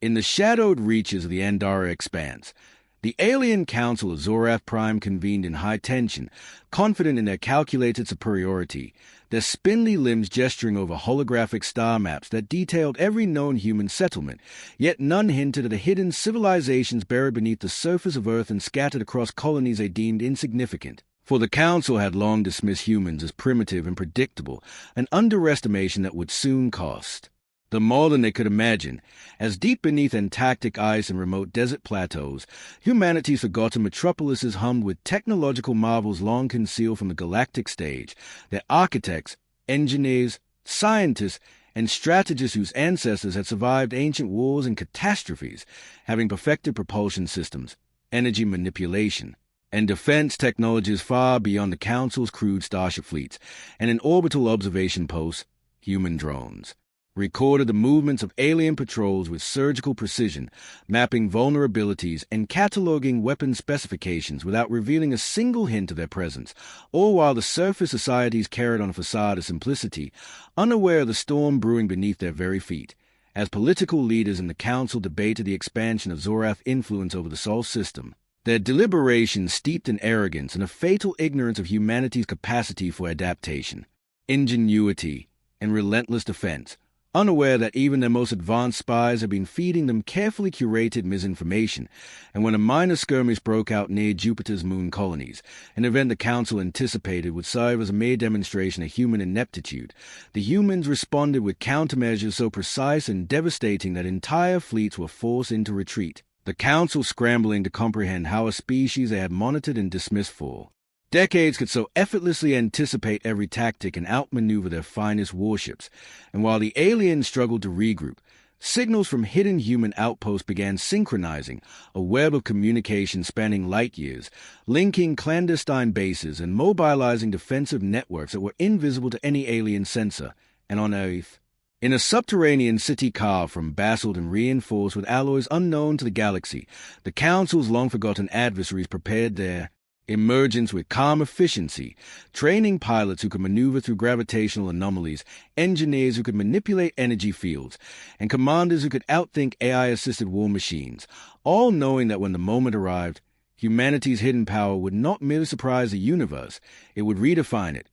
In the shadowed reaches of the Andara Expanse, the alien council of Zorath Prime convened in high tension, confident in their calculated superiority, their spindly limbs gesturing over holographic star maps that detailed every known human settlement, yet none hinted at the hidden civilizations buried beneath the surface of Earth and scattered across colonies they deemed insignificant. For the council had long dismissed humans as primitive and predictable, an underestimation that would soon cost them more than they could imagine, as deep beneath Antarctic ice and remote desert plateaus, humanity's forgotten metropolises hummed with technological marvels long concealed from the galactic stage, their architects, engineers, scientists, and strategists whose ancestors had survived ancient wars and catastrophes, having perfected propulsion systems, energy manipulation, and defense technologies far beyond the Council's crude starship fleets, and in orbital observation posts, human drones recorded the movements of alien patrols with surgical precision, mapping vulnerabilities and cataloging weapon specifications without revealing a single hint of their presence, all while the surface societies carried on a facade of simplicity, unaware of the storm brewing beneath their very feet, as political leaders in the Council debated the expansion of Zorath's influence over the Sol system. Their deliberations steeped in arrogance and a fatal ignorance of humanity's capacity for adaptation, ingenuity, and relentless defense, unaware that even their most advanced spies had been feeding them carefully curated misinformation, and when a minor skirmish broke out near Jupiter's moon colonies, an event the Council anticipated would serve as a mere demonstration of human ineptitude, the humans responded with countermeasures so precise and devastating that entire fleets were forced into retreat, the Council scrambling to comprehend how a species they had monitored and dismissed for decades could so effortlessly anticipate every tactic and outmaneuver their finest warships, and while the aliens struggled to regroup, signals from hidden human outposts began synchronizing, a web of communication spanning light years, linking clandestine bases and mobilizing defensive networks that were invisible to any alien sensor, and on Earth, in a subterranean city carved from basalt and reinforced with alloys unknown to the galaxy, the Council's long-forgotten adversaries prepared their emergence with calm efficiency, training pilots who could maneuver through gravitational anomalies, engineers who could manipulate energy fields, and commanders who could outthink AI-assisted war machines, all knowing that when the moment arrived, humanity's hidden power would not merely surprise the universe, it would redefine it.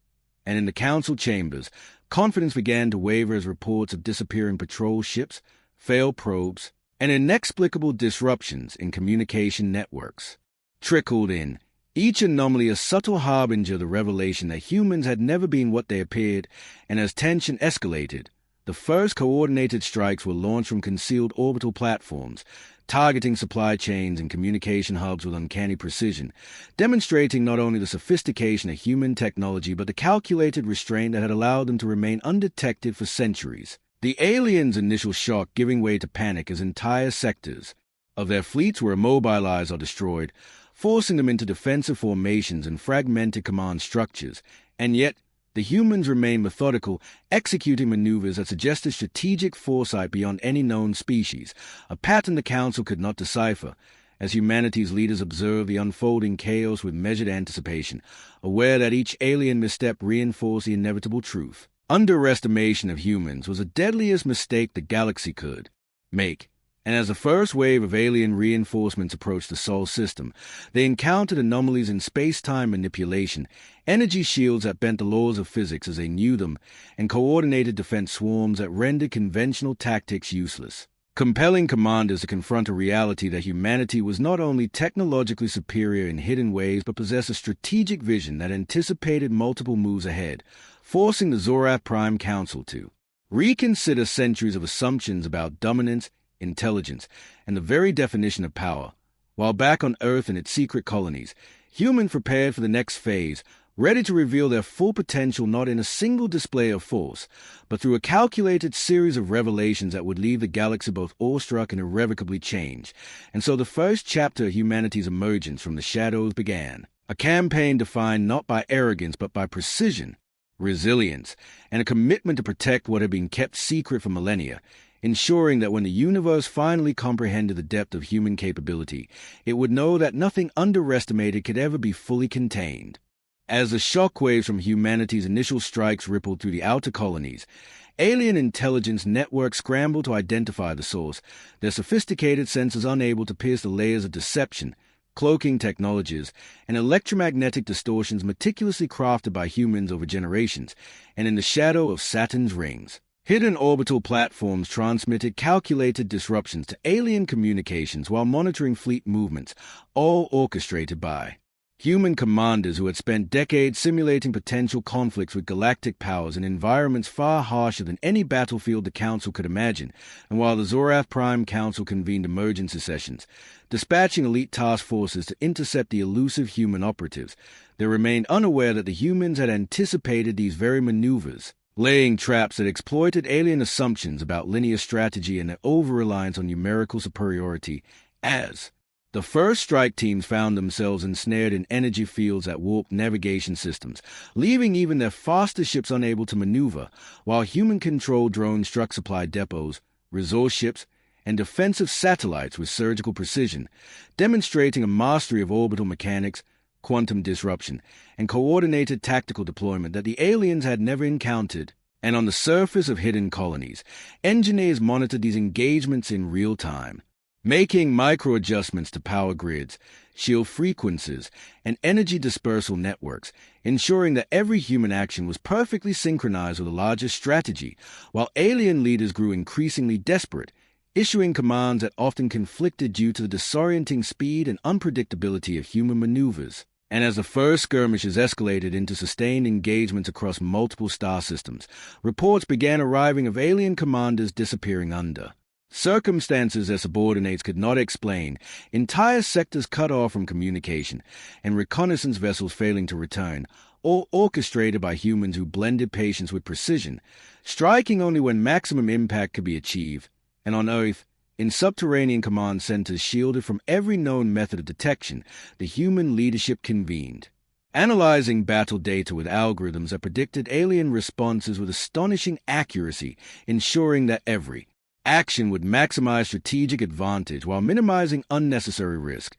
And in the Council chambers, confidence began to waver as reports of disappearing patrol ships, failed probes, and inexplicable disruptions in communication networks trickled in, each anomaly a subtle harbinger of the revelation that humans had never been what they appeared, and as tension escalated, the first coordinated strikes were launched from concealed orbital platforms, targeting supply chains and communication hubs with uncanny precision, demonstrating not only the sophistication of human technology but the calculated restraint that had allowed them to remain undetected for centuries. The aliens' initial shock giving way to panic as entire sectors of their fleets were immobilized or destroyed, forcing them into defensive formations and fragmented command structures, and yet the humans remained methodical, executing maneuvers that suggested strategic foresight beyond any known species, a pattern the Council could not decipher, as humanity's leaders observed the unfolding chaos with measured anticipation, aware that each alien misstep reinforced the inevitable truth. Underestimation of humans was the deadliest mistake the galaxy could make. And as the first wave of alien reinforcements approached the Sol system, they encountered anomalies in space-time manipulation, energy shields that bent the laws of physics as they knew them, and coordinated defense swarms that rendered conventional tactics useless, compelling commanders to confront a reality that humanity was not only technologically superior in hidden ways but possessed a strategic vision that anticipated multiple moves ahead, forcing the Zorath Prime Council to reconsider centuries of assumptions about dominance, intelligence, and the very definition of power. While back on Earth and its secret colonies, humans prepared for the next phase, ready to reveal their full potential not in a single display of force, but through a calculated series of revelations that would leave the galaxy both awestruck and irrevocably changed. And so the first chapter of humanity's emergence from the shadows began, a campaign defined not by arrogance but by precision, resilience, and a commitment to protect what had been kept secret for millennia, ensuring that when the universe finally comprehended the depth of human capability, it would know that nothing underestimated could ever be fully contained. As the shockwaves from humanity's initial strikes rippled through the outer colonies, Alien intelligence networks scramble to identify the source, their sophisticated sensors unable to pierce the layers of deception, cloaking technologies, and electromagnetic distortions meticulously crafted by humans over generations, and in the shadow of Saturn's rings. Hidden orbital platforms transmitted calculated disruptions to alien communications while monitoring fleet movements, all orchestrated by human commanders who had spent decades simulating potential conflicts with galactic powers in environments far harsher than any battlefield the Council could imagine. And while the Zorath Prime Council convened emergency sessions, dispatching elite task forces to intercept the elusive human operatives, they remained unaware that the humans had anticipated these very maneuvers, laying traps that exploited alien assumptions about linear strategy and their over-reliance on numerical superiority. As the first strike teams found themselves ensnared in energy fields that warped navigation systems, leaving even their faster ships unable to maneuver, while human-controlled drones struck supply depots, resource ships, and defensive satellites with surgical precision, demonstrating a mastery of orbital mechanics, quantum disruption, and coordinated tactical deployment that the aliens had never encountered. And on the surface of hidden colonies, engineers monitored these engagements in real time, making micro-adjustments to power grids, shield frequencies, and energy dispersal networks, ensuring that every human action was perfectly synchronized with a larger strategy, while alien leaders grew increasingly desperate, issuing commands that often conflicted due to the disorienting speed and unpredictability of human maneuvers. And as the first skirmishes escalated into sustained engagements across multiple star systems, reports began arriving of alien commanders disappearing under circumstances their subordinates could not explain, entire sectors cut off from communication, and reconnaissance vessels failing to return, all orchestrated by humans who blended patience with precision, striking only when maximum impact could be achieved. And on Earth, in subterranean command centers shielded from every known method of detection, the human leadership convened, analyzing battle data with algorithms that predicted alien responses with astonishing accuracy, ensuring that every action would maximize strategic advantage while minimizing unnecessary risk.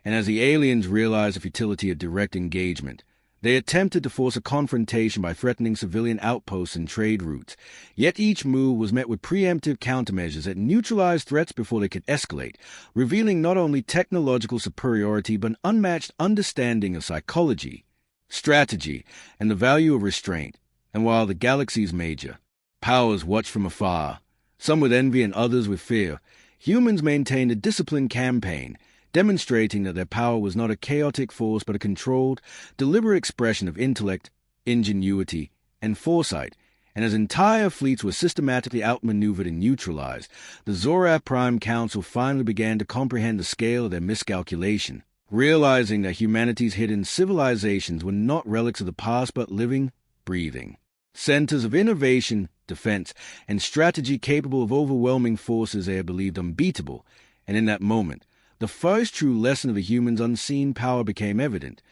And as the aliens realized the futility of direct engagement, they attempted to force a confrontation by threatening civilian outposts and trade routes. Yet each move was met with preemptive countermeasures that neutralized threats before they could escalate, revealing not only technological superiority but an unmatched understanding of psychology, strategy, and the value of restraint. And while the galaxy's major powers watched from afar, some with envy and others with fear, humans maintained a disciplined campaign, demonstrating that their power was not a chaotic force but a controlled, deliberate expression of intellect, ingenuity, and foresight. And as entire fleets were systematically outmaneuvered and neutralized, the Zorath Prime Council finally began to comprehend the scale of their miscalculation, realizing that humanity's hidden civilizations were not relics of the past but living, breathing centers of innovation, defense, and strategy capable of overwhelming forces they had believed unbeatable. And in that moment, the first true lesson of the humans' unseen power became evident.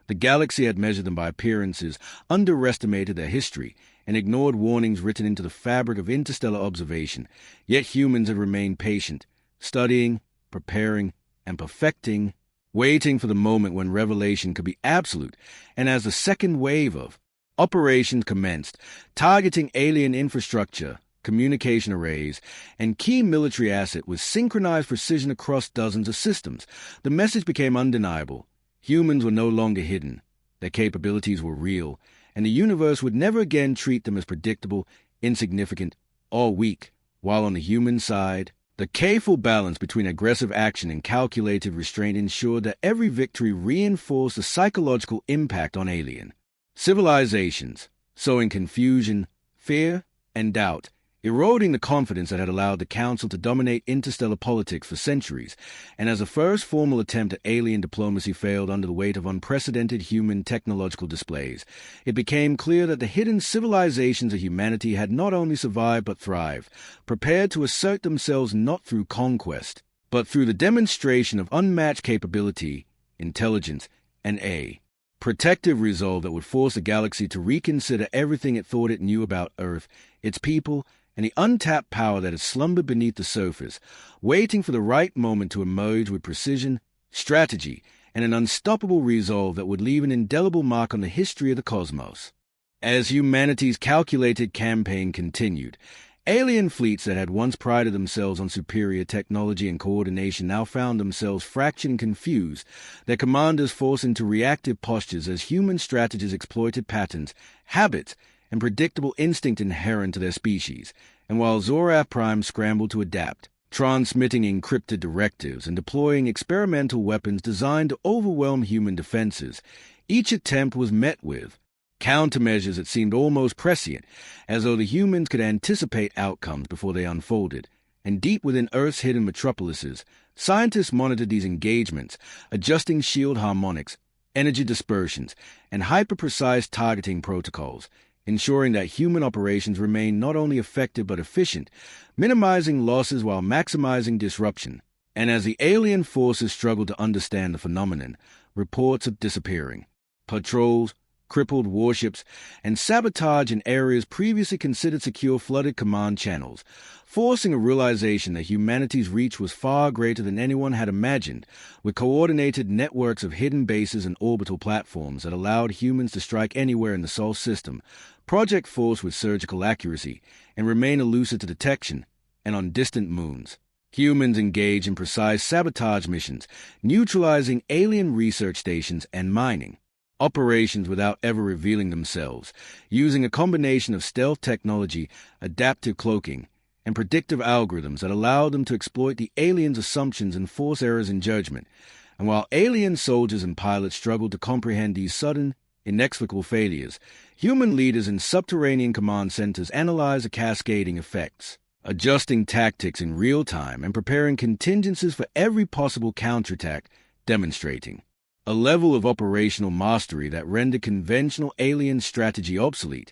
The galaxy had measured them by appearances, underestimated their history, and ignored warnings written into the fabric of interstellar observation. Yet humans had remained patient, studying, preparing, and perfecting, waiting for the moment when revelation could be absolute. And as the second wave of operations commenced, targeting alien infrastructure, communication arrays, and key military asset with synchronized precision across dozens of systems, the message became undeniable. Humans were no longer hidden. Their capabilities were real, and the universe would never again treat them as predictable, insignificant, or weak. While on the human side, the careful balance between aggressive action and calculated restraint ensured that every victory reinforced the psychological impact on alien civilizations, sowing confusion, fear, and doubt, eroding the confidence that had allowed the Council to dominate interstellar politics for centuries. And as the first formal attempt at alien diplomacy failed under the weight of unprecedented human technological displays, it became clear that the hidden civilizations of humanity had not only survived but thrived, prepared to assert themselves not through conquest, but through the demonstration of unmatched capability, intelligence, and a protective resolve that would force the galaxy to reconsider everything it thought it knew about Earth, its people, and the untapped power that had slumbered beneath the surface, waiting for the right moment to emerge with precision, strategy, and an unstoppable resolve that would leave an indelible mark on the history of the cosmos. As humanity's calculated campaign continued, alien fleets that had once prided themselves on superior technology and coordination now found themselves fractured and confused, their commanders forced into reactive postures as human strategies exploited patterns, habits, and predictable instinct inherent to their species. And while Zoraf Prime scrambled to adapt, transmitting encrypted directives and deploying experimental weapons designed to overwhelm human defenses, each attempt was met with countermeasures that seemed almost prescient, as though the humans could anticipate outcomes before they unfolded. And deep within Earth's hidden metropolises, scientists monitored these engagements, adjusting shield harmonics, energy dispersions, and hyper-precise targeting protocols, ensuring that human operations remained not only effective but efficient, minimizing losses while maximizing disruption. And as the alien forces struggled to understand the phenomenon, reports of disappearing patrols, crippled warships, and sabotage in areas previously considered secure flooded command channels, forcing a realization that humanity's reach was far greater than anyone had imagined, with coordinated networks of hidden bases and orbital platforms that allowed humans to strike anywhere in the Sol system, project force with surgical accuracy, and remain elusive to detection, and on distant moons. Humans engage in precise sabotage missions, neutralizing alien research stations and mining operations without ever revealing themselves, using a combination of stealth technology, adaptive cloaking, and predictive algorithms that allow them to exploit the aliens' assumptions and force errors in judgment. And while alien soldiers and pilots struggled to comprehend these sudden, inexplicable failures, human leaders in subterranean command centers analyze the cascading effects, adjusting tactics in real time and preparing contingencies for every possible counterattack, demonstrating a level of operational mastery that rendered conventional alien strategy obsolete.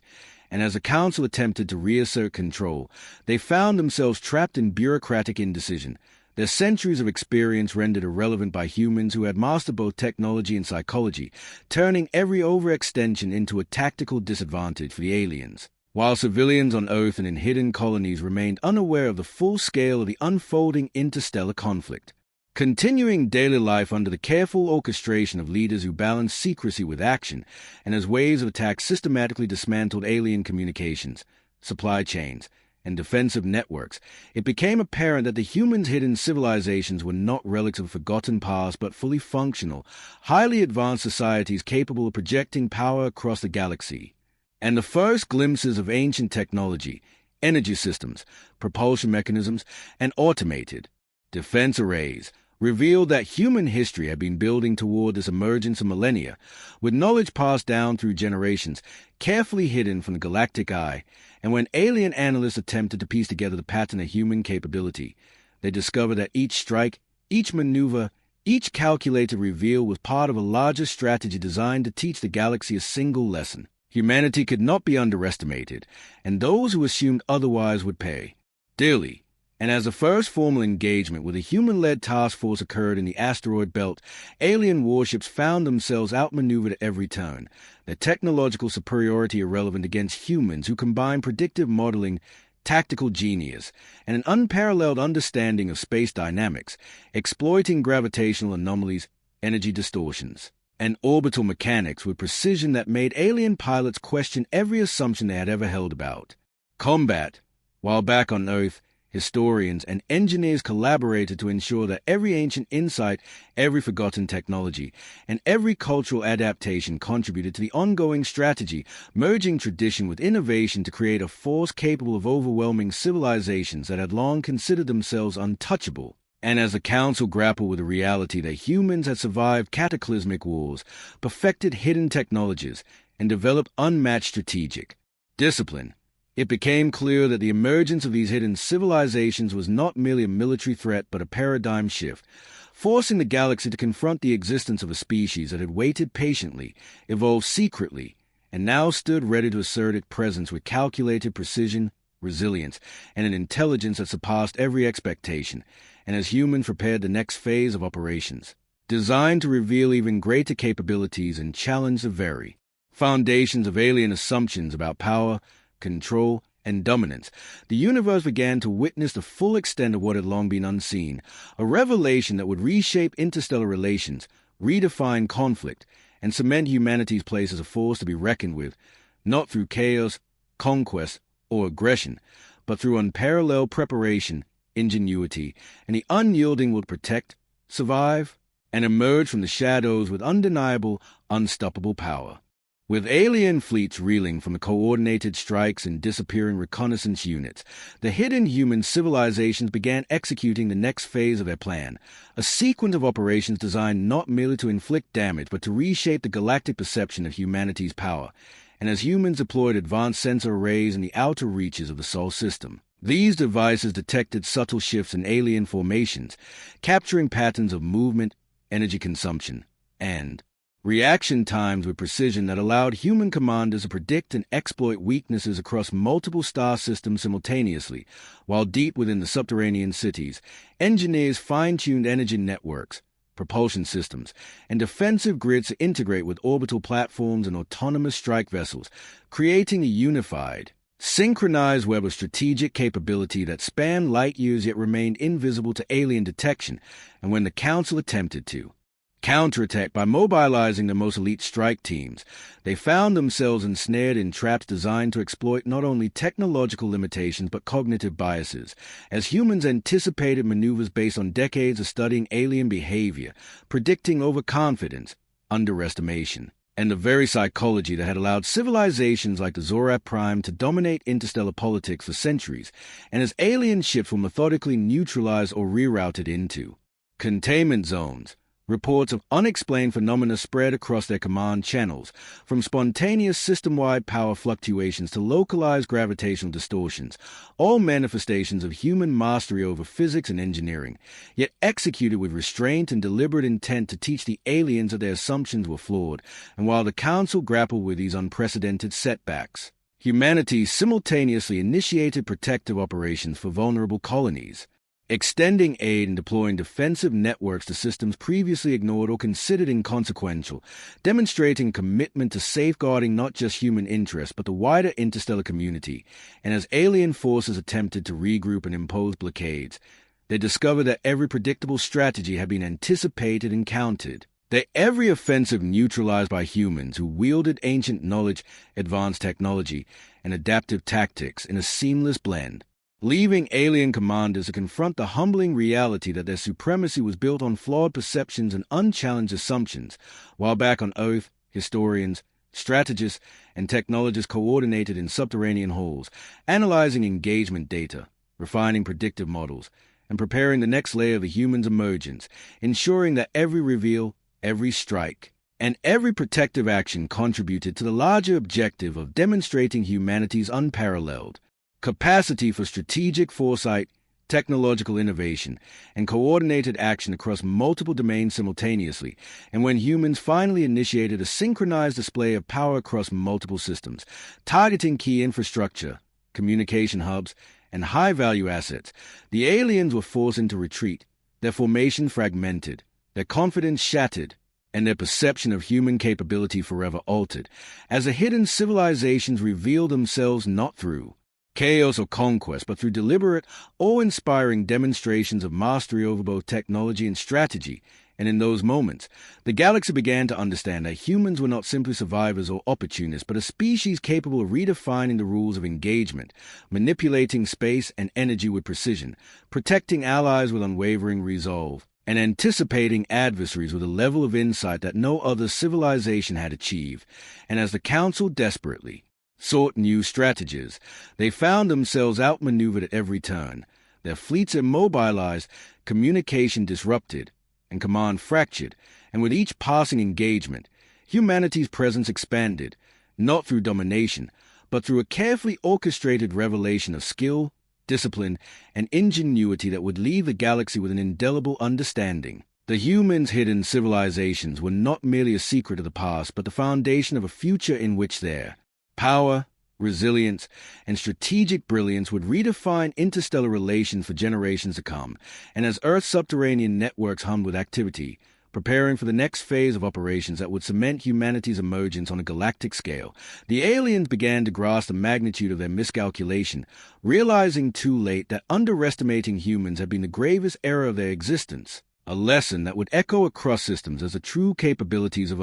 And as the Council attempted to reassert control, they found themselves trapped in bureaucratic indecision, their centuries of experience rendered irrelevant by humans who had mastered both technology and psychology, turning every overextension into a tactical disadvantage for the aliens. While civilians on Earth and in hidden colonies remained unaware of the full scale of the unfolding interstellar conflict, continuing daily life under the careful orchestration of leaders who balanced secrecy with action, and as waves of attack systematically dismantled alien communications, supply chains, and defensive networks, it became apparent that the humans' hidden civilizations were not relics of a forgotten past but fully functional, highly advanced societies capable of projecting power across the galaxy. And the first glimpses of ancient technology, energy systems, propulsion mechanisms, and automated defense arrays revealed that human history had been building toward this emergence of millennia, with knowledge passed down through generations, carefully hidden from the galactic eye. And when alien analysts attempted to piece together the pattern of human capability, they discovered that each strike, each maneuver, each calculated reveal was part of a larger strategy designed to teach the galaxy a single lesson. Humanity could not be underestimated, and those who assumed otherwise would pay dearly. And as the first formal engagement with a human-led task force occurred in the asteroid belt, alien warships found themselves outmaneuvered at every turn, their technological superiority irrelevant against humans who combined predictive modeling, tactical genius, and an unparalleled understanding of space dynamics, exploiting gravitational anomalies, energy distortions, and orbital mechanics with precision that made alien pilots question every assumption they had ever held about combat. While back on Earth, historians and engineers collaborated to ensure that every ancient insight, every forgotten technology, and every cultural adaptation contributed to the ongoing strategy, merging tradition with innovation to create a force capable of overwhelming civilizations that had long considered themselves untouchable. And as the Council grappled with the reality that humans had survived cataclysmic wars, perfected hidden technologies, and developed unmatched strategic discipline, it became clear that the emergence of these hidden civilizations was not merely a military threat but a paradigm shift, forcing the galaxy to confront the existence of a species that had waited patiently, evolved secretly, and now stood ready to assert its presence with calculated precision, resilience, and an intelligence that surpassed every expectation. And as humans prepared the next phase of operations, designed to reveal even greater capabilities and challenge the very foundations of alien assumptions about power, control, and dominance, the universe began to witness the full extent of what had long been unseen, a revelation that would reshape interstellar relations, redefine conflict, and cement humanity's place as a force to be reckoned with. not through chaos, conquest, or aggression, but through unparalleled preparation, ingenuity, and the unyielding will to protect, survive, and emerge from the shadows with undeniable, unstoppable power. With alien fleets reeling from the coordinated strikes and disappearing reconnaissance units, the hidden human civilizations began executing the next phase of their plan, a sequence of operations designed not merely to inflict damage but to reshape the galactic perception of humanity's power, and as humans deployed advanced sensor arrays in the outer reaches of the Sol system. These devices detected subtle shifts in alien formations, capturing patterns of movement, energy consumption, and reaction times with precision that allowed human commanders to predict and exploit weaknesses across multiple star systems simultaneously, while deep within the subterranean cities, engineers fine-tuned energy networks, propulsion systems, and defensive grids to integrate with orbital platforms and autonomous strike vessels, creating a unified, synchronized web of strategic capability that spanned light years yet remained invisible to alien detection, and when the Council attempted to counterattack by mobilizing the most elite strike teams, they found themselves ensnared in traps designed to exploit not only technological limitations but cognitive biases, as humans anticipated maneuvers based on decades of studying alien behavior, predicting overconfidence, underestimation, and the very psychology that had allowed civilizations like the Zorath Prime to dominate interstellar politics for centuries, and as alien ships were methodically neutralized or rerouted into containment zones. Reports of unexplained phenomena spread across their command channels, from spontaneous system-wide power fluctuations to localized gravitational distortions, all manifestations of human mastery over physics and engineering, yet executed with restraint and deliberate intent to teach the aliens that their assumptions were flawed. And while the Council grappled with these unprecedented setbacks, humanity simultaneously initiated protective operations for vulnerable colonies, extending aid and deploying defensive networks to systems previously ignored or considered inconsequential, demonstrating commitment to safeguarding not just human interests but the wider interstellar community. And as alien forces attempted to regroup and impose blockades, they discovered that every predictable strategy had been anticipated and countered. That every offensive neutralized by humans who wielded ancient knowledge, advanced technology, and adaptive tactics in a seamless blend, leaving alien commanders to confront the humbling reality that their supremacy was built on flawed perceptions and unchallenged assumptions, while back on Earth, historians, strategists, and technologists coordinated in subterranean halls, analyzing engagement data, refining predictive models, and preparing the next layer of the human's emergence, ensuring that every reveal, every strike, and every protective action contributed to the larger objective of demonstrating humanity's unparalleled capacity for strategic foresight, technological innovation, and coordinated action across multiple domains simultaneously. And when humans finally initiated a synchronized display of power across multiple systems, targeting key infrastructure, communication hubs, and high-value assets, the aliens were forced into retreat, their formation fragmented, their confidence shattered, and their perception of human capability forever altered, as the hidden civilizations revealed themselves not through chaos or conquest, but through deliberate, awe-inspiring demonstrations of mastery over both technology and strategy. And in those moments, the galaxy began to understand that humans were not simply survivors or opportunists, but a species capable of redefining the rules of engagement, manipulating space and energy with precision, protecting allies with unwavering resolve, and anticipating adversaries with a level of insight that no other civilization had achieved. And as the Council desperately sought new strategies, they found themselves outmaneuvered at every turn, their fleets immobilized, communication disrupted, and command fractured, and with each passing engagement, humanity's presence expanded, not through domination, but through a carefully orchestrated revelation of skill, discipline, and ingenuity that would leave the galaxy with an indelible understanding. The humans' hidden civilizations were not merely a secret of the past, but the foundation of a future in which their power, resilience, and strategic brilliance would redefine interstellar relations for generations to come. And as Earth's subterranean networks hummed with activity, preparing for the next phase of operations that would cement humanity's emergence on a galactic scale, the aliens began to grasp the magnitude of their miscalculation, realizing too late that underestimating humans had been the gravest error of their existence, a lesson that would echo across systems as the true capabilities of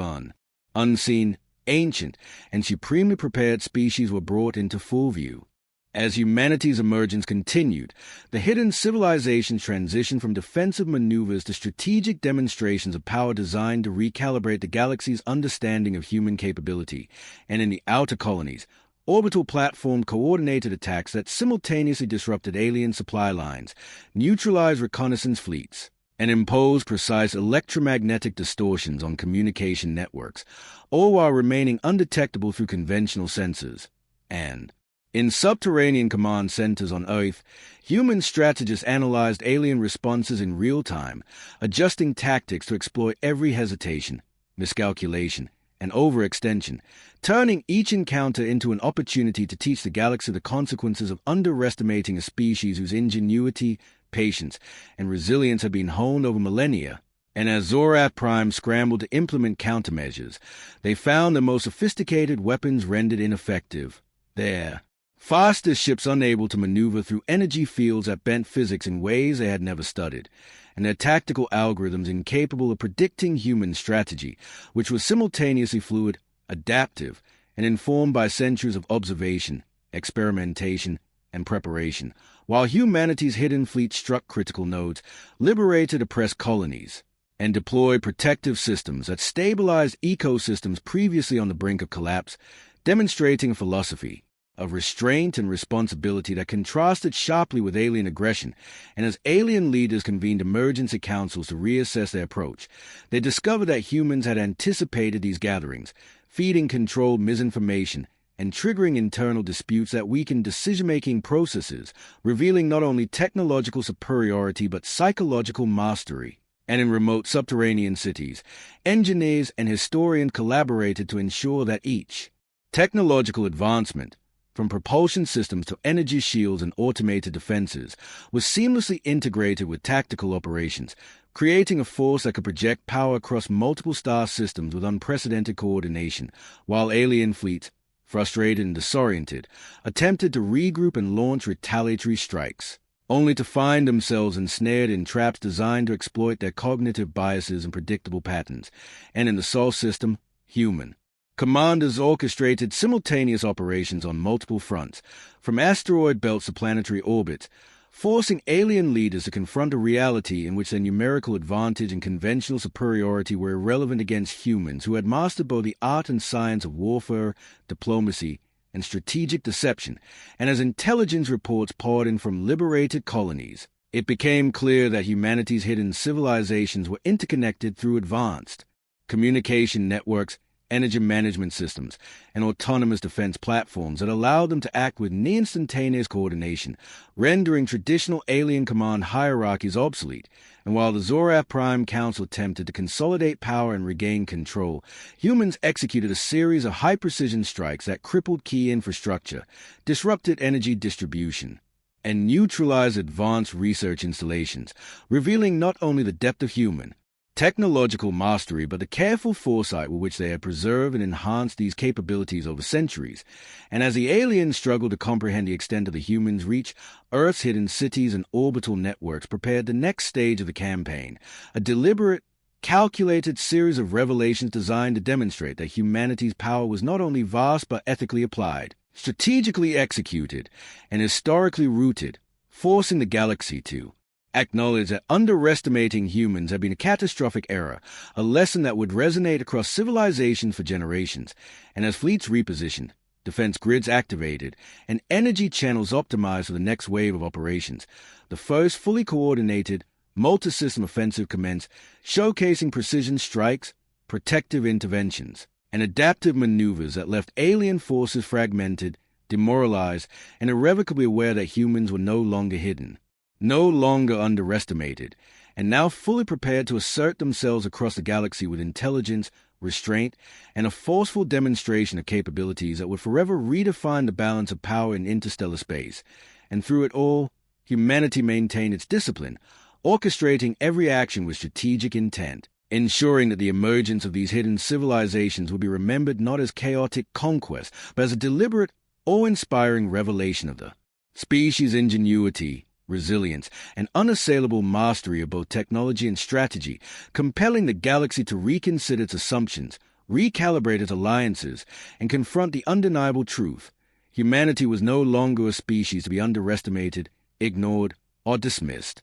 unseen, ancient, and supremely prepared species were brought into full view. As humanity's emergence continued, the hidden civilizations transitioned from defensive maneuvers to strategic demonstrations of power designed to recalibrate the galaxy's understanding of human capability, and in the outer colonies, orbital platform coordinated attacks that simultaneously disrupted alien supply lines, neutralized reconnaissance fleets, and imposed precise electromagnetic distortions on communication networks, all while remaining undetectable through conventional sensors. And in subterranean command centers on Earth, human strategists analyzed alien responses in real time, adjusting tactics to exploit every hesitation, miscalculation, and overextension, turning each encounter into an opportunity to teach the galaxy the consequences of underestimating a species whose ingenuity, patience, and resilience had been honed over millennia. And as Zorath Prime scrambled to implement countermeasures, they found the most sophisticated weapons rendered ineffective. Their fastest ships unable to maneuver through energy fields that bent physics in ways they had never studied, and their tactical algorithms incapable of predicting human strategy, which was simultaneously fluid, adaptive, and informed by centuries of observation, experimentation, and preparation, while humanity's hidden fleet struck critical nodes, liberated oppressed colonies, and deployed protective systems that stabilized ecosystems previously on the brink of collapse, demonstrating a philosophy of restraint and responsibility that contrasted sharply with alien aggression. And as alien leaders convened emergency councils to reassess their approach, they discovered that humans had anticipated these gatherings, feeding controlled misinformation and triggering internal disputes that weakened decision-making processes, revealing not only technological superiority but psychological mastery. And in remote subterranean cities, engineers and historians collaborated to ensure that each technological advancement, from propulsion systems to energy shields and automated defenses, was seamlessly integrated with tactical operations, creating a force that could project power across multiple star systems with unprecedented coordination, while alien fleets, frustrated and disoriented, attempted to regroup and launch retaliatory strikes, only to find themselves ensnared in traps designed to exploit their cognitive biases and predictable patterns. And in the Sol system, human commanders orchestrated simultaneous operations on multiple fronts, from asteroid belts to planetary orbits, forcing alien leaders to confront a reality in which their numerical advantage and conventional superiority were irrelevant against humans who had mastered both the art and science of warfare, diplomacy, and strategic deception. And as intelligence reports poured in from liberated colonies, it became clear that humanity's hidden civilizations were interconnected through advanced communication networks, energy management systems, and autonomous defense platforms that allowed them to act with near-instantaneous coordination, rendering traditional alien command hierarchies obsolete. And while the Zorath Prime Council attempted to consolidate power and regain control, humans executed a series of high-precision strikes that crippled key infrastructure, disrupted energy distribution, and neutralized advanced research installations, revealing not only the depth of human technological mastery, but the careful foresight with which they had preserved and enhanced these capabilities over centuries. And as the aliens struggled to comprehend the extent of the humans' reach, Earth's hidden cities and orbital networks prepared the next stage of the campaign, a deliberate, calculated series of revelations designed to demonstrate that humanity's power was not only vast but ethically applied, strategically executed, and historically rooted, forcing the galaxy to acknowledge that underestimating humans had been a catastrophic error, a lesson that would resonate across civilizations for generations. And as fleets repositioned, defense grids activated, and energy channels optimized for the next wave of operations, the first fully coordinated, multi-system offensive commenced, showcasing precision strikes, protective interventions, and adaptive maneuvers that left alien forces fragmented, demoralized, and irrevocably aware that humans were no longer hidden, no longer underestimated, and now fully prepared to assert themselves across the galaxy with intelligence, restraint, and a forceful demonstration of capabilities that would forever redefine the balance of power in interstellar space. And through it all, humanity maintained its discipline, orchestrating every action with strategic intent, ensuring that the emergence of these hidden civilizations would be remembered not as chaotic conquest, but as a deliberate, awe-inspiring revelation of the species' ingenuity, resilience, and unassailable mastery of both technology and strategy, compelling the galaxy to reconsider its assumptions, recalibrate its alliances, and confront the undeniable truth. Humanity was no longer a species to be underestimated, ignored, or dismissed.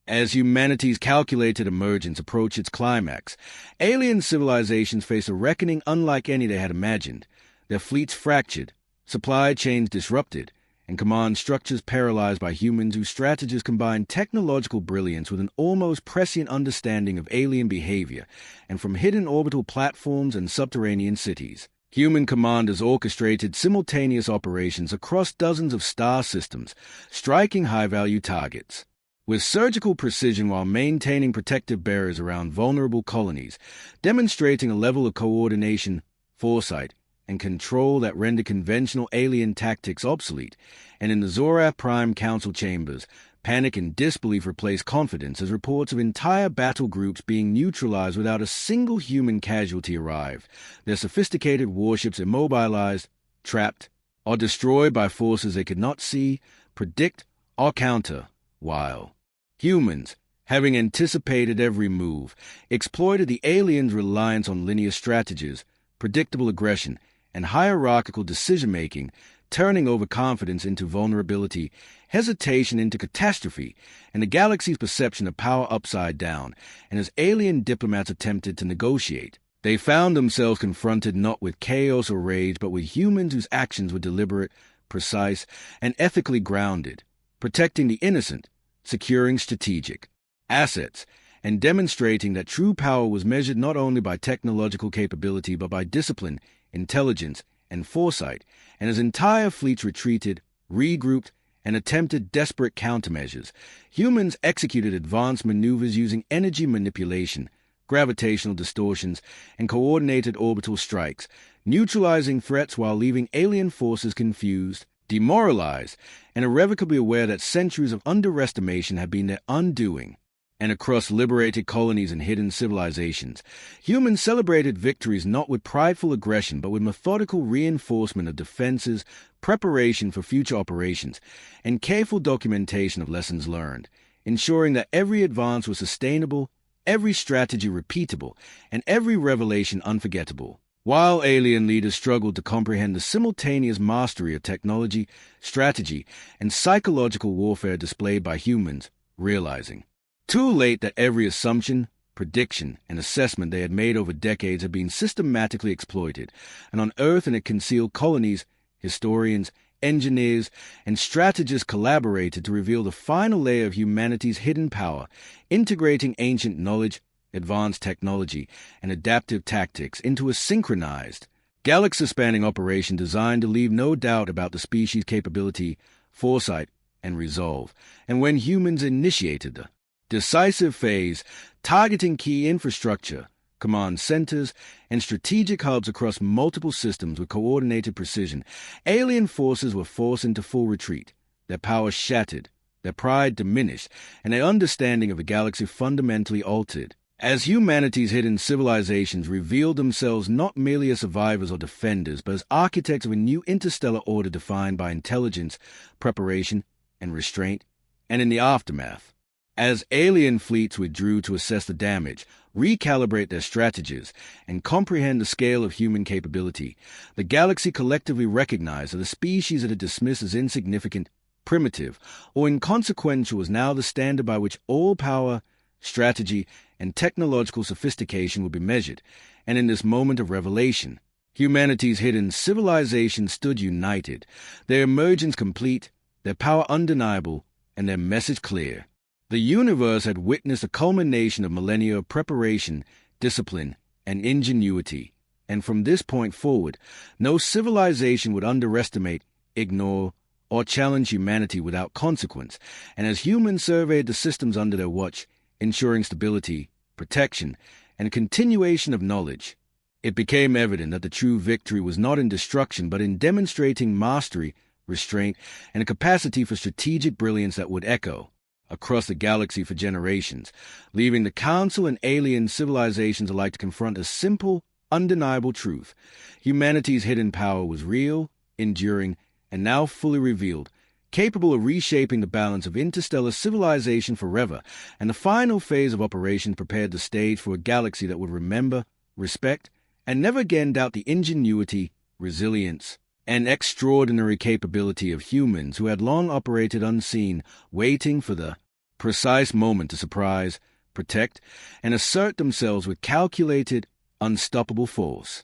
As humanity's calculated emergence approached its climax, alien civilizations faced a reckoning unlike any they had imagined. Their fleets fractured, supply chains disrupted, and command structures paralyzed by humans whose strategies combined technological brilliance with an almost prescient understanding of alien behavior, and from hidden orbital platforms and subterranean cities, human commanders orchestrated simultaneous operations across dozens of star systems, striking high-value targets with surgical precision while maintaining protective barriers around vulnerable colonies, demonstrating a level of coordination, foresight, and control that rendered conventional alien tactics obsolete. And in the Zorath Prime Council chambers, panic and disbelief replaced confidence as reports of entire battle groups being neutralized without a single human casualty arrived, their sophisticated warships immobilized, trapped, or destroyed by forces they could not see, predict, or counter, while humans, having anticipated every move, exploited the aliens' reliance on linear strategies, predictable aggression, and hierarchical decision-making, turning overconfidence into vulnerability, hesitation into catastrophe, and the galaxy's perception of power upside down. And as alien diplomats attempted to negotiate, they found themselves confronted not with chaos or rage, but with humans whose actions were deliberate, precise, and ethically grounded, protecting the innocent, securing strategic assets, and demonstrating that true power was measured not only by technological capability but by discipline, intelligence, and foresight. And as entire fleets retreated, regrouped, and attempted desperate countermeasures, humans executed advanced maneuvers using energy manipulation, gravitational distortions, and coordinated orbital strikes, neutralizing threats while leaving alien forces confused, demoralized, and irrevocably aware that centuries of underestimation had been their undoing. And across liberated colonies and hidden civilizations, humans celebrated victories not with prideful aggression but with methodical reinforcement of defenses, preparation for future operations, and careful documentation of lessons learned, ensuring that every advance was sustainable, every strategy repeatable, and every revelation unforgettable. While alien leaders struggled to comprehend the simultaneous mastery of technology, strategy, and psychological warfare displayed by humans, realizing too late that every assumption, prediction, and assessment they had made over decades had been systematically exploited, and on Earth and its concealed colonies, historians, engineers, and strategists collaborated to reveal the final layer of humanity's hidden power, integrating ancient knowledge, advanced technology, and adaptive tactics into a synchronized, galaxy-spanning operation designed to leave no doubt about the species' capability, foresight, and resolve. And when humans initiated the decisive phase, targeting key infrastructure, command centers, and strategic hubs across multiple systems with coordinated precision, alien forces were forced into full retreat, their power shattered, their pride diminished, and their understanding of the galaxy fundamentally altered. As humanity's hidden civilizations revealed themselves not merely as survivors or defenders, but as architects of a new interstellar order defined by intelligence, preparation, and restraint. And in the aftermath, as alien fleets withdrew to assess the damage, recalibrate their strategies, and comprehend the scale of human capability, the galaxy collectively recognized that the species that it dismissed as insignificant, primitive, or inconsequential was now the standard by which all power, strategy, and technological sophistication would be measured. And in this moment of revelation, humanity's hidden civilization stood united, their emergence complete, their power undeniable, and their message clear. The universe had witnessed a culmination of millennia of preparation, discipline, and ingenuity, and from this point forward, no civilization would underestimate, ignore, or challenge humanity without consequence. And as humans surveyed the systems under their watch, ensuring stability, protection, and continuation of knowledge, it became evident that the true victory was not in destruction but in demonstrating mastery, restraint, and a capacity for strategic brilliance that would echo across the galaxy for generations, leaving the Council and alien civilizations alike to confront a simple, undeniable truth. Humanity's hidden power was real, enduring, and now fully revealed, capable of reshaping the balance of interstellar civilization forever, and the final phase of operation prepared the stage for a galaxy that would remember, respect, and never again doubt the ingenuity, resilience, and extraordinary capability of humans who had long operated unseen, waiting for the precise moment to surprise, protect, and assert themselves with calculated, unstoppable force.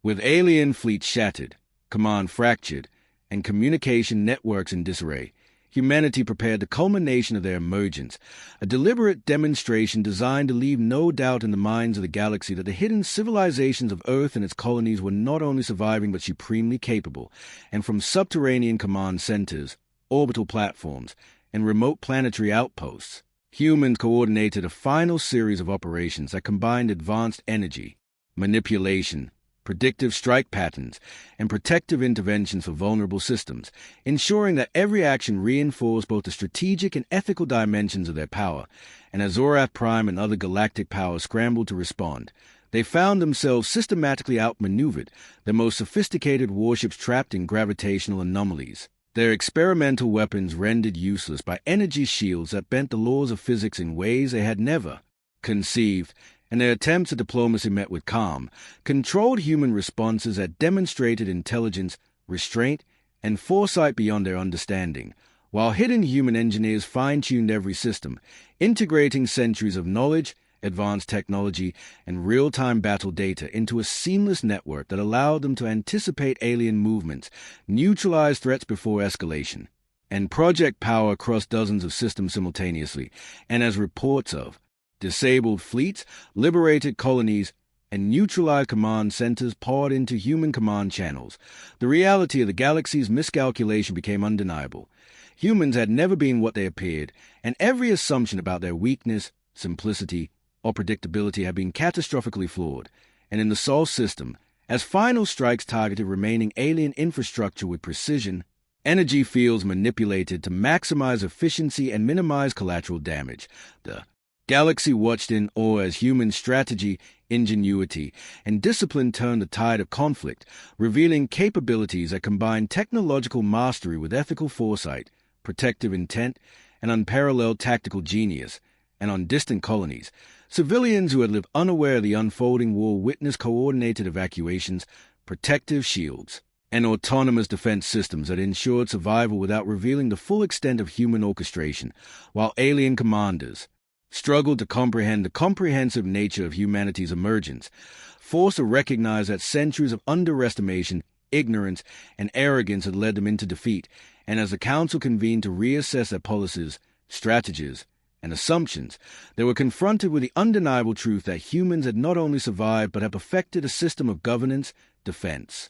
With alien fleets shattered, command fractured, and communication networks in disarray, humanity prepared the culmination of their emergence, a deliberate demonstration designed to leave no doubt in the minds of the galaxy that the hidden civilizations of Earth and its colonies were not only surviving but supremely capable, and from subterranean command centers, orbital platforms, and remote planetary outposts, humans coordinated a final series of operations that combined advanced energy, manipulation, predictive strike patterns, and protective interventions for vulnerable systems, ensuring that every action reinforced both the strategic and ethical dimensions of their power. And as Zorath Prime and other galactic powers scrambled to respond, they found themselves systematically outmaneuvered, their most sophisticated warships trapped in gravitational anomalies, their experimental weapons rendered useless by energy shields that bent the laws of physics in ways they had never conceived, and their attempts at diplomacy met with calm, controlled human responses that demonstrated intelligence, restraint, and foresight beyond their understanding, while hidden human engineers fine-tuned every system, integrating centuries of knowledge, advanced technology, and real-time battle data into a seamless network that allowed them to anticipate alien movements, neutralize threats before escalation, and project power across dozens of systems simultaneously. And as reports of disabled fleets, liberated colonies, and neutralized command centers poured into human command channels, the reality of the galaxy's miscalculation became undeniable. Humans had never been what they appeared, and every assumption about their weakness, simplicity, or predictability had been catastrophically flawed. And in the Sol system, as final strikes targeted remaining alien infrastructure with precision, energy fields manipulated to maximize efficiency and minimize collateral damage, the galaxy watched in awe as human strategy, ingenuity, and discipline turned the tide of conflict, revealing capabilities that combined technological mastery with ethical foresight, protective intent, and unparalleled tactical genius. And on distant colonies, civilians who had lived unaware of the unfolding war witnessed coordinated evacuations, protective shields, and autonomous defense systems that ensured survival without revealing the full extent of human orchestration, while alien commanders struggled to comprehend the comprehensive nature of humanity's emergence, forced to recognize that centuries of underestimation, ignorance, and arrogance had led them into defeat. And as the Council convened to reassess their policies, strategies, and assumptions, they were confronted with the undeniable truth that humans had not only survived but had perfected a system of governance, defense,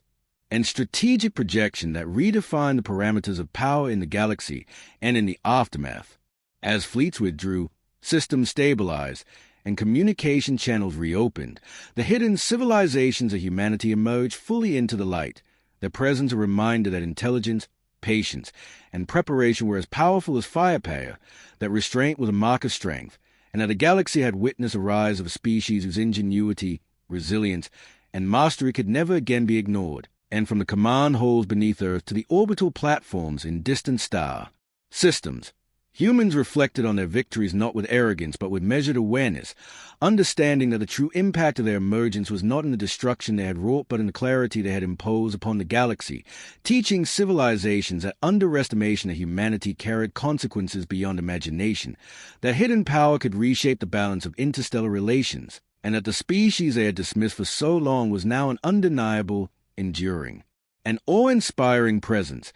and strategic projection that redefined the parameters of power in the galaxy and in the aftermath. As fleets withdrew, systems stabilized, and communication channels reopened, the hidden civilizations of humanity emerged fully into the light, their presence a reminder that intelligence, patience, and preparation were as powerful as firepower, that restraint was a mark of strength, and that the galaxy had witnessed a rise of a species whose ingenuity, resilience, and mastery could never again be ignored. And from the command halls beneath Earth to the orbital platforms in distant star systems, humans reflected on their victories not with arrogance but with measured awareness, understanding that the true impact of their emergence was not in the destruction they had wrought but in the clarity they had imposed upon the galaxy, teaching civilizations that underestimation of humanity carried consequences beyond imagination, that hidden power could reshape the balance of interstellar relations, and that the species they had dismissed for so long was now an undeniable, enduring, and awe-inspiring presence,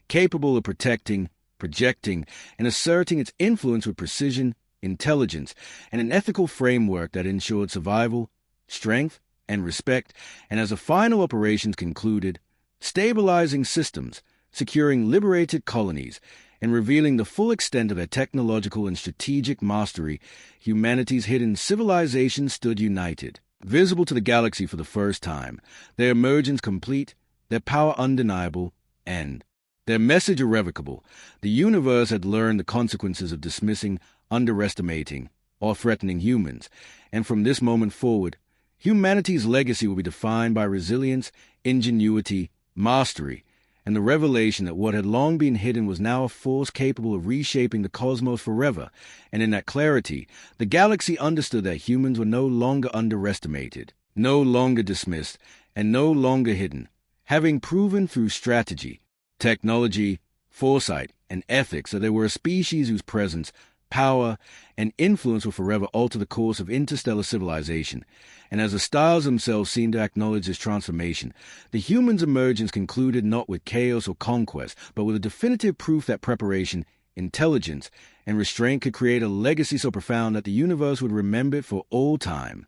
capable of protecting, projecting, and asserting its influence with precision, intelligence, and an ethical framework that ensured survival, strength, and respect. And as the final operations concluded, stabilizing systems, securing liberated colonies, and revealing the full extent of their technological and strategic mastery, humanity's hidden civilization stood united, visible to the galaxy for the first time, their emergence complete, their power undeniable, and their message irrevocable. The universe had learned the consequences of dismissing, underestimating, or threatening humans, and from this moment forward, humanity's legacy will be defined by resilience, ingenuity, mastery, and the revelation that what had long been hidden was now a force capable of reshaping the cosmos forever. And in that clarity, the galaxy understood that humans were no longer underestimated, no longer dismissed, and no longer hidden, having proven through strategy, technology, foresight, and ethics that they were a species whose presence, power, and influence will forever alter the course of interstellar civilization. And as the stars themselves seem to acknowledge this transformation, the humans' emergence concluded not with chaos or conquest, but with a definitive proof that preparation, intelligence, and restraint could create a legacy so profound that the universe would remember it for all time.